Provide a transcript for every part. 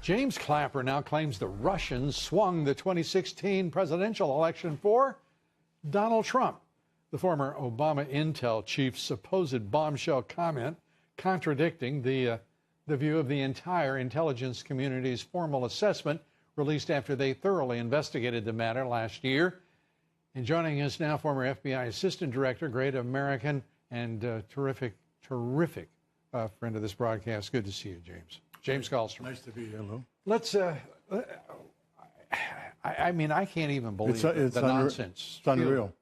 James Clapper now claims the Russians swung the 2016 presidential election for Donald Trump. The former Obama intel chief's supposed bombshell comment contradicting the view of the entire intelligence community's formal assessment released after they thoroughly investigated the matter last year. And joining us now, former FBI Assistant Director, great American, and terrific friend of this broadcast. Good to see you, James. James Gallstrom. Nice to be here, Lou. Let's, I mean, I can't even believe the nonsense. It's unreal.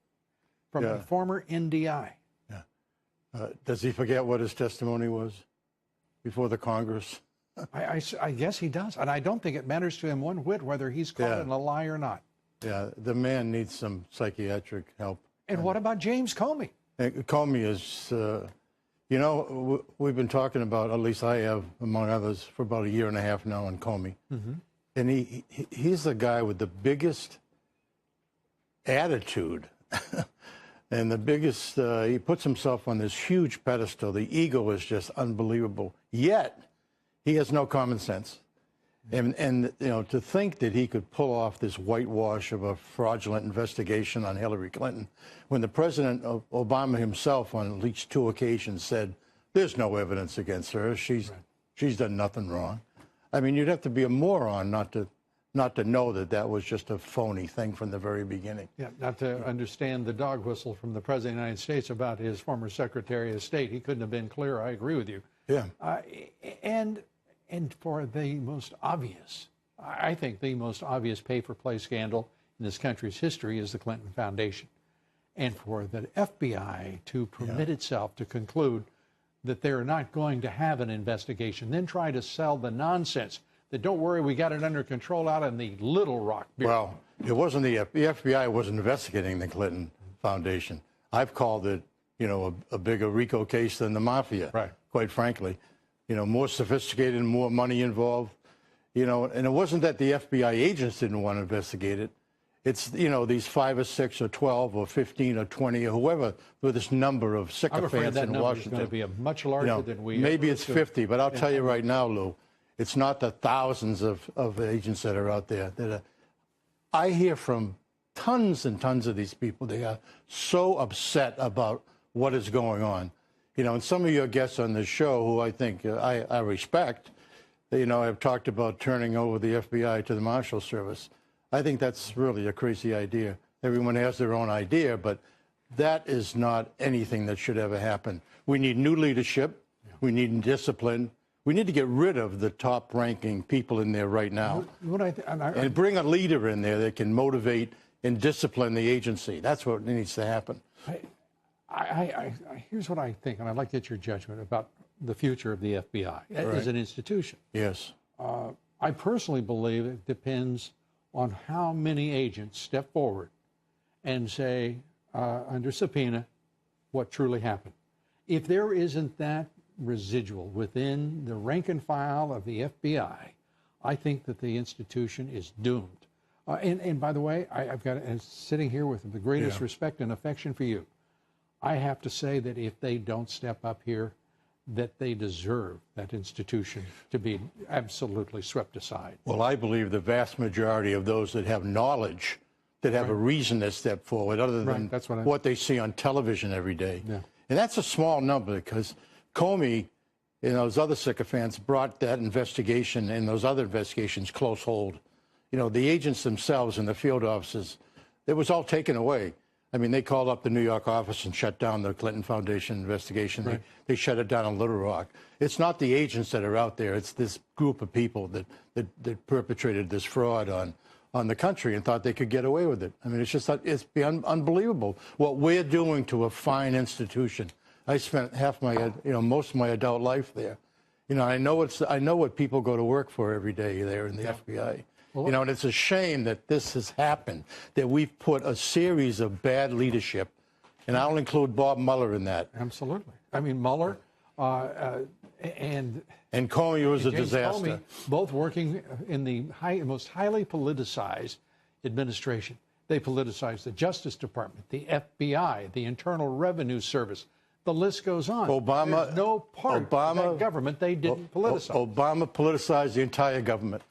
From a former NDI. Yeah. Does he forget what his testimony was before the Congress? I guess he does. And I don't think it matters to him one whit whether he's caught in a lie or not. Yeah, the man needs some psychiatric help. And what about James Comey? Comey is, you know, we've been talking about, at least I have, among others, for about a year and a half now on Comey. Mm-hmm. And he's the guy with the biggest attitude and the biggest, he puts himself on this huge pedestal. The ego is just unbelievable. Yet, he has no common sense. And you know, to think that he could pull off this whitewash of a fraudulent investigation on Hillary Clinton when the president of Obama himself on at least 2 occasions said there's no evidence against her. She's done nothing wrong. I mean, you'd have to be a moron not to know that that was just a phony thing from the very beginning. Yeah, not to understand the dog whistle from the president of the United States about his former Secretary of State. He couldn't have been clearer. I agree with you. Yeah. And for the most obvious, I think the most obvious pay-for-play scandal in this country's history is the Clinton Foundation. And for the FBI to permit itself to conclude that they're not going to have an investigation, then try to sell the nonsense that, don't worry, we got it under control out in the Little Rock Bureau. Well, it wasn't the FBI was investigating the Clinton Foundation. I've called it, you know, a bigger RICO case than the mafia, right? Quite frankly. You know, more sophisticated and more money involved, you know, and it wasn't that the FBI agents didn't want to investigate it. It's, you know, these 5 or 6 or 12 or 15 or 20 or whoever with this number of sycophants in Washington. Is going to be much larger than we maybe it's 50, but I'll tell you right now, Lou, it's not the thousands of agents that are out there. I hear from tons and tons of these people. They are so upset about what is going on. You know, and some of your guests on this show, who I think I respect, you know, have talked about turning over the FBI to the Marshal Service. I think that's really a crazy idea. Everyone has their own idea, but that is not anything that should ever happen. We need new leadership. We need discipline. We need to get rid of the top-ranking people in there right now and bring a leader in there that can motivate and discipline the agency. That's what needs to happen. Here's what I think, and I'd like to get your judgment about the future of the FBI as an institution. Yes. I personally believe it depends on how many agents step forward and say, under subpoena, what truly happened. If there isn't that residual within the rank and file of the FBI, I think that the institution is doomed. And by the way, I've got sitting here with the greatest respect and affection for you. I have to say that if they don't step up here, that they deserve that institution to be absolutely swept aside. Well, I believe the vast majority of those that have knowledge, that have a reason to step forward, other than what they see on television every day. Yeah. And that's a small number, because Comey and those other sycophants brought that investigation and those other investigations close hold. You know, the agents themselves and the field officers, it was all taken away. I mean, they called up the New York office and shut down the Clinton Foundation investigation. They shut it down in Little Rock. It's not the agents that are out there. It's this group of people that perpetrated this fraud on the country and thought they could get away with it. I mean, it's unbelievable what we're doing to a fine institution. I spent most of my adult life there. You know, I know what people go to work for every day there in the FBI. Well, you know, and it's a shame that this has happened, that we've put a series of bad leadership, and I'll include Bob Mueller in that. Absolutely. I mean, Mueller and Comey was a disaster. Comey, both working in the most highly politicized administration. They politicized the Justice Department, the FBI, the Internal Revenue Service. The list goes on. Obama, there's no part of that government they didn't politicize. Obama politicized the entire government.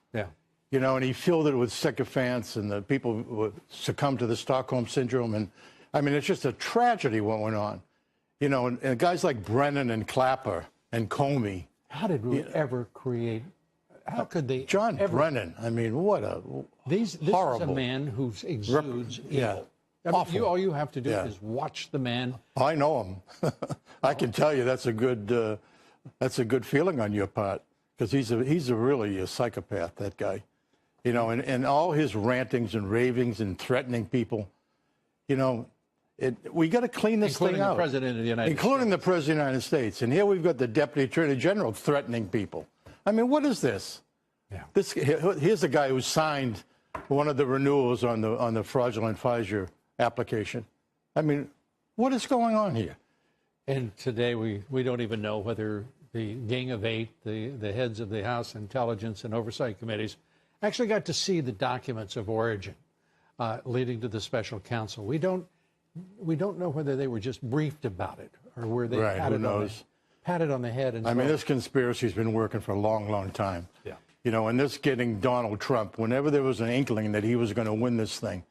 you know, and he filled it with sycophants, and the people would succumb to the Stockholm syndrome. And I mean, it's just a tragedy what went on, you know, and guys like Brennan and Clapper and Comey. How did we ever create? How could they? John Brennan. I mean, what a this horrible. Is a man who exudes evil. I mean, all you have to do is watch the man. I know him. I can tell you that's a good feeling on your part, because he's really a psychopath, that guy. You know, and all his rantings and ravings and threatening people, you know, we got to clean this thing out. Including the President of the United States. Including the President of the United States. And here we've got the Deputy Attorney General threatening people. I mean, what is this? Yeah. Here's a guy who signed one of the renewals on the fraudulent Pfizer application. I mean, what is going on here? And today we don't even know whether the Gang of Eight, the heads of the House Intelligence and Oversight Committees, actually got to see the documents of origin leading to the special counsel. We don't know whether they were just briefed about it or were they patted on the head. And I mean, this conspiracy's been working for a long, long time. Yeah. You know, and this getting Donald Trump, whenever there was an inkling that he was going to win this thing,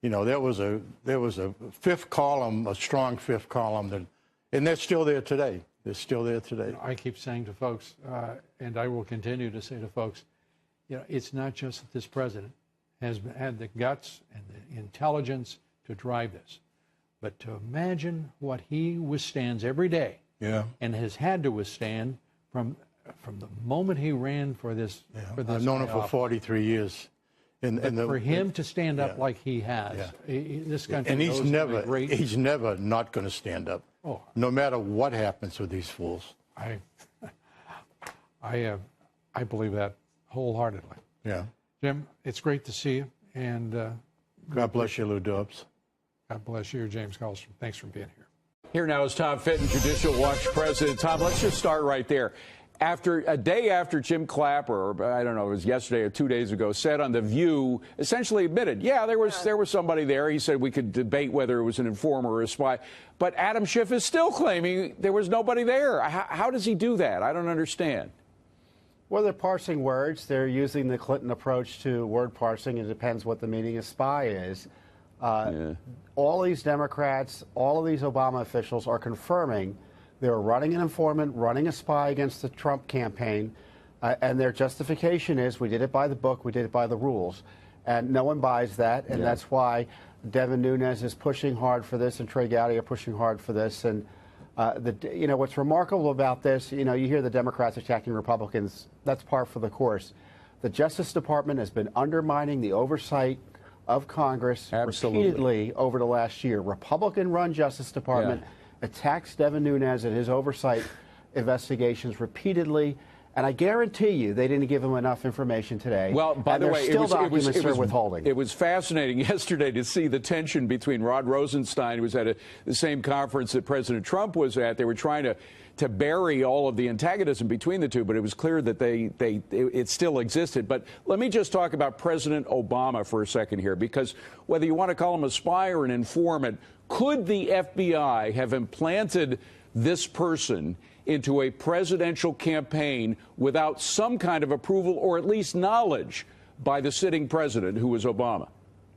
you know, there was a fifth column, a strong fifth column, and they're still there today. They're still there today. I keep saying to folks, and I will continue to say to folks, you know, it's not just that this president has had the guts and the intelligence to drive this, but to imagine what he withstands every day, and has had to withstand from the moment he ran for this. I've known him for 43 years. For him to stand up like he has, this country. And he's never not going to stand up. Oh. No matter what happens with these fools. I believe that wholeheartedly. Yeah. Jim, it's great to see you, and God bless you, Lou Dobbs. God bless you, James Carlstrom. Thanks for being here. Here now is Tom Fitton, Judicial Watch President. Tom, let's just start right there. A day after Jim Clapper, or I don't know, it was yesterday or 2 days ago, said on The View, essentially admitted, there was somebody there. He said we could debate whether it was an informer or a spy. But Adam Schiff is still claiming there was nobody there. How does he do that? I don't understand. Well, they're parsing words. They're using the Clinton approach to word parsing. It depends what the meaning of spy is. All these Democrats, all of these Obama officials are confirming they were running an informant, running a spy against the Trump campaign, and their justification is we did it by the book, we did it by the rules. And no one buys that, and that's why Devin Nunes is pushing hard for this, and Trey Gowdy are pushing hard for this. And what's remarkable about this, you hear the Democrats attacking Republicans. That's par for the course. The Justice Department has been undermining the oversight of Congress repeatedly over the last year. Republican-run Justice Department attacks Devin Nunes and his oversight investigations repeatedly. And I guarantee you they didn't give him enough information today. Well, by the way, it was withholding. It was fascinating yesterday to see the tension between Rod Rosenstein, who was at the same conference that President Trump was at. They were trying to bury all of the antagonism between the two, but it was clear that it still existed. But let me just talk about President Obama for a second here, because whether you want to call him a spy or an informant, could the FBI have implanted this person into a presidential campaign without some kind of approval or at least knowledge by the sitting president, who was Obama?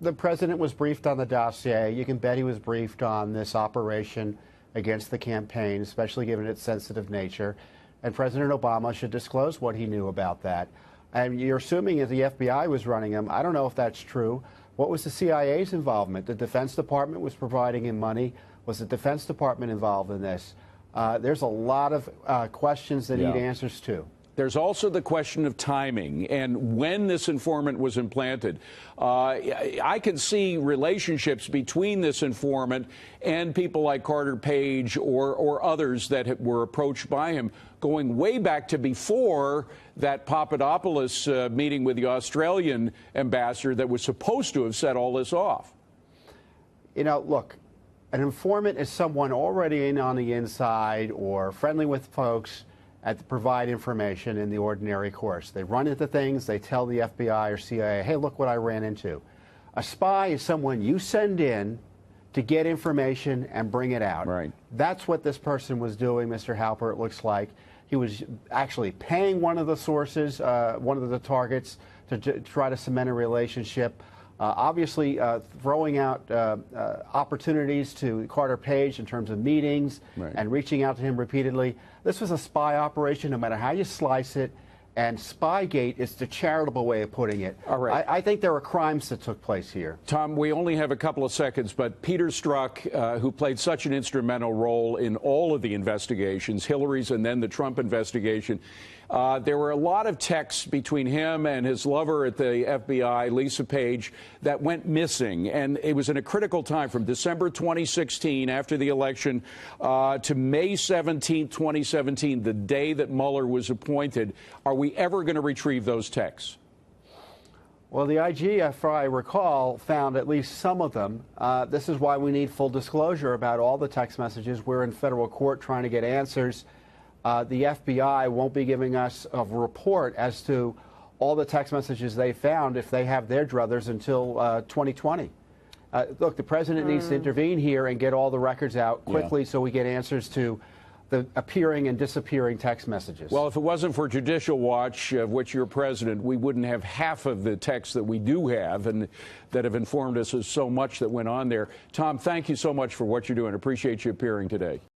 The president was briefed on the dossier. You can bet he was briefed on this operation against the campaign, especially given its sensitive nature. And President Obama should disclose what he knew about that. And you're assuming that the FBI was running him. I don't know if that's true. What was the CIA's involvement? The Defense Department was providing him money. Was the Defense Department involved in this? There's a lot of questions that need answers to. There's also the question of timing and when this informant was implanted. I can see relationships between this informant and people like Carter Page or others that were approached by him going way back to before that Papadopoulos meeting with the Australian ambassador that was supposed to have set all this off. Look, an informant is someone already in on the inside or friendly with folks to provide information in the ordinary course. They run into things, they tell the FBI or CIA, hey, look what I ran into. A spy is someone you send in to get information and bring it out. Right. That's what this person was doing, Mr. Halper, it looks like. He was actually paying one of the sources, one of the targets, to try to cement a relationship. Obviously, throwing out opportunities to Carter Page in terms of meetings and reaching out to him repeatedly. This was a spy operation, no matter how you slice it. And Spygate is the charitable way of putting it. All right. I think there were crimes that took place here. Tom, we only have a couple of seconds, but Peter Strzok, who played such an instrumental role in all of the investigations, Hillary's and then the Trump investigation, there were a lot of texts between him and his lover at the FBI, Lisa Page, that went missing. And it was in a critical time from December 2016, after the election, to May 17, 2017, the day that Mueller was appointed. Are we ever going to retrieve those texts? Well, the IG, if I recall, found at least some of them. This is why we need full disclosure about all the text messages. We're in federal court trying to get answers. The FBI won't be giving us a report as to all the text messages they found if they have their druthers until 2020. Look, the president needs to intervene here and get all the records out quickly so we get answers to the appearing and disappearing text messages. Well, if it wasn't for Judicial Watch, of which you're president, we wouldn't have half of the texts that we do have and that have informed us of so much that went on there. Tom, thank you so much for what you're doing. Appreciate you appearing today.